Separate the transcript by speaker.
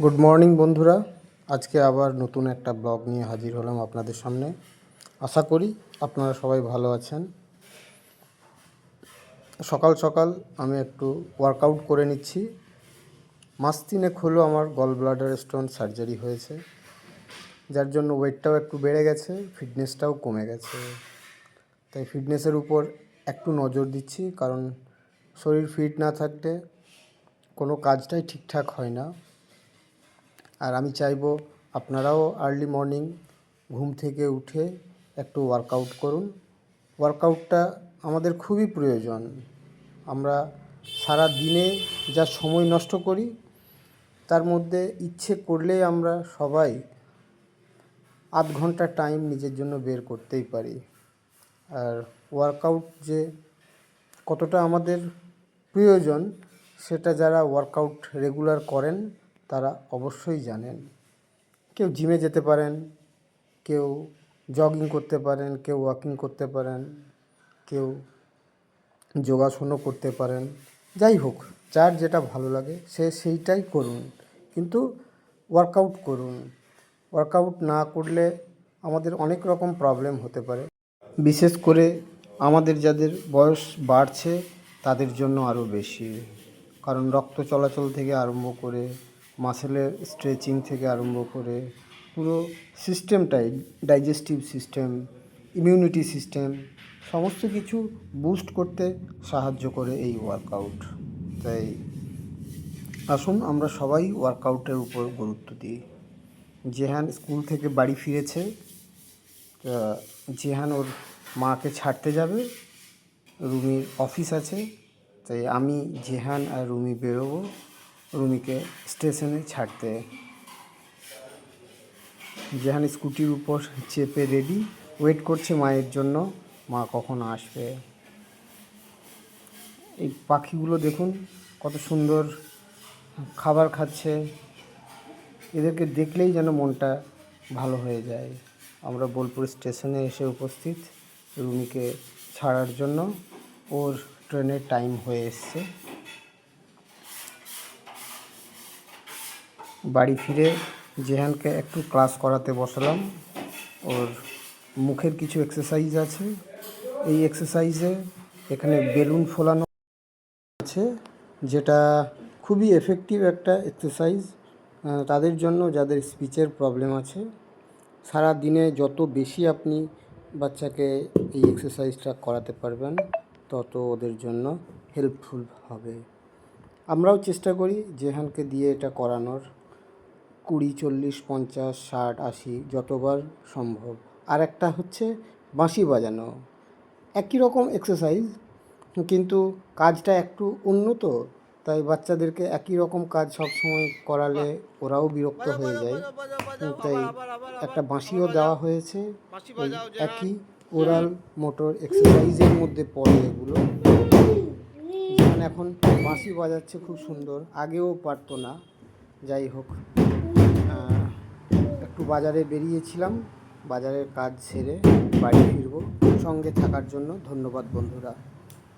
Speaker 1: Good morning বন্ধুরা, আজকে আবার নতুন একটা ব্লগ নিয়ে হাজির হলাম আপনাদের সামনে। আশা করি আপনারা সবাই ভালো আছেন। সকাল সকাল আমি একটু ওয়ার্কআউট করে নিচ্ছি। মাস 3 হলো আমার গল ব্লাডার স্টোন সার্জারি হয়েছে, যার জন্য ওয়েটটাও একটু বেড়ে গেছে, ফিটনেসটাও কমে গেছে। তাই ফিটনেসের উপর একটু নজর দিচ্ছি, কারণ শরীর ফিট না থাকলে কোনো কাজটাই ঠিকঠাক হয় না। আর আমি চাইবো আপনারাও আর্লি মর্নিং ঘুম থেকে উঠে একটু ওয়ার্কআউট করুন। ওয়ার্কআউটটা আমাদের খুবই প্রয়োজন। আমরা সারা দিনে যা সময় নষ্ট করি, তার মধ্যে ইচ্ছে করলেই আমরা সবাই আধ ঘন্টা টাইম নিজের জন্য বের করতেই পারি। আর ওয়ার্কআউট যে কতটা আমাদের প্রয়োজন, সেটা যারা ওয়ার্কআউট রেগুলার করেন তারা অবশ্যই জানেন। কেউ জিমে যেতে পারেন, কেউ জগিং করতে পারেন, কেউ ওয়াকিং করতে পারেন, কেউ যোগাসনও করতে পারেন। যাই হোক, যার যেটা ভালো লাগে সে সেইটাই করুন, কিন্তু ওয়ার্কআউট করুন। ওয়ার্কআউট না করলে আমাদের অনেক রকম প্রবলেম হতে পারে, বিশেষ করে আমাদের যাদের বয়স বাড়ছে তাদের জন্য আরও বেশি। কারণ রক্ত চলাচল থেকে আরম্ভ করে, মাসেলের স্ট্রেচিং থেকে আরম্ভ করে পুরো সিস্টেমটাই, ডাইজেস্টিভ সিস্টেম, ইমিউনিটি সিস্টেম, সমস্ত কিছু বুস্ট করতে সাহায্য করে এই ওয়ার্কআউট। তাই আসুন আমরা সবাই ওয়ার্কআউটের উপর গুরুত্ব দিই। জেহান স্কুল থেকে বাড়ি ফিরেছে। জেহান ওর মাকে ছাড়তে যাবে, রুমির অফিস আছে, তাই আমি, জেহান আর রুমি বেরোবো রুমিকে স্টেশনে ছাড়তে। জেহান স্কুটির উপর চেপে রেডি, ওয়েট করছে মায়ের জন্য, মা কখন আসবে। এই পাখিগুলো দেখুন কত সুন্দর খাবার খাচ্ছে, এদেরকে দেখলেই যেন মনটা ভালো হয়ে যায়। আমরা বোলপুর স্টেশনে এসে উপস্থিত, রুমিকে ছাড়ার জন্য। ওর ট্রেনের টাইম হয়ে এসছে। বাড়ি ফিরে জেহানকে একটু ক্লাস করাতে বসালাম। ওর মুখের কিছু এক্সারসাইজ আছে, এই এক্সারসাইজে এখানে বেলুন ফোলানো আছে, যেটা খুবই এফেক্টিভ একটা এক্সারসাইজ তাদের জন্য যাদের স্পিচের প্রবলেম আছে। সারা দিনে যত বেশি আপনি বাচ্চাকে এই এক্সারসাইজটা করাতে পারবেন, তত ওদের জন্য হেল্পফুল হবে। আমরাও চেষ্টা করি জেহানকে দিয়ে এটা করানোর, 20, 40, 50, 60, 80 যতবার সম্ভব। আর একটা হচ্ছে বাঁশি বাজানো, একই রকম এক্সারসাইজ, কিন্তু কাজটা একটু উন্নত। তাই বাচ্চাদেরকে একই রকম কাজ সবসময় করালে ওরাও বিরক্ত হয়ে যায়। তাই একটা বাঁশিও দেওয়া হয়েছে, ওই একই ওরাল মোটর এক্সারসাইজের মধ্যে পড়ে এগুলো। যেমন এখন বাঁশি বাজাচ্ছে খুব সুন্দর, আগেও পারতো না। যাই হোক, একটু বাজারে বেরিয়েছিলাম, বাজারের কাজ সেরে বাড়ি ফিরবো। সঙ্গে থাকার জন্য ধন্যবাদ বন্ধুরা।